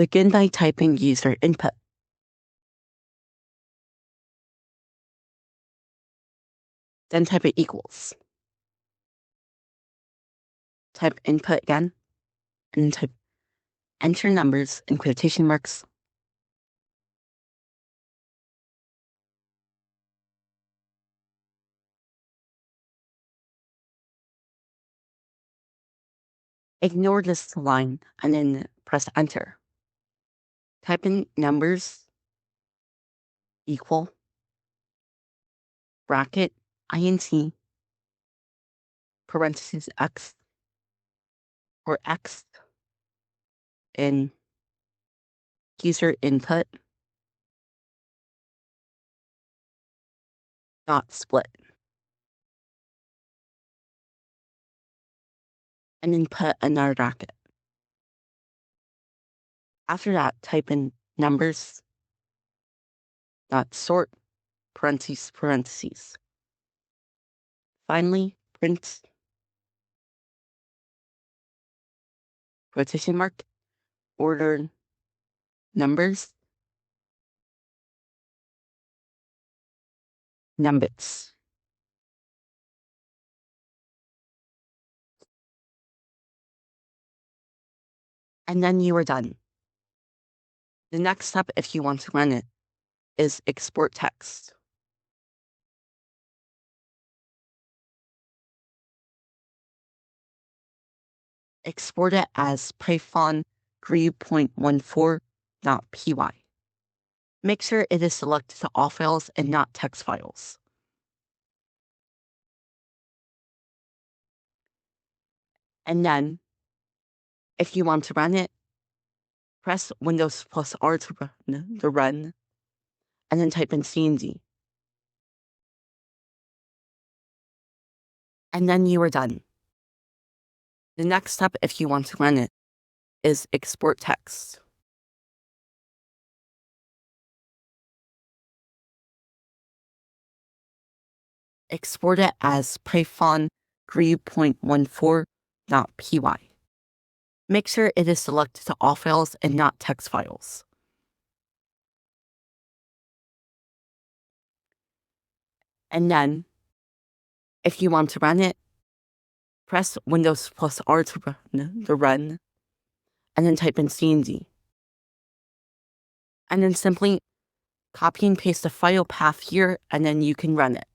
Begin by typing user input. Then type it equals. Type input again, and type enter numbers in quotation marks. Ignore this line and then press enter. Type in numbers equal bracket int parentheses x or x in user input dot split, and then put another bracket. After that, type in numbers dot sort parentheses parentheses. Finally, print quotation mark ordered numbers numbits. And then you are done. The next step, if you want to run it, is export text. Export it as Python 3.14.py. Make sure it is selected to all files and not text files. And then, if you want to run it, press Windows plus R to run, and then type in cmd. And then you are done. The next step, if you want to run it, is export text. Export it as Python 3.14.py. Make sure it is selected to all files and not text files. And then, if you want to run it, press Windows plus R to run, and then type in cmd. And then simply copy and paste the file path here, and then you can run it.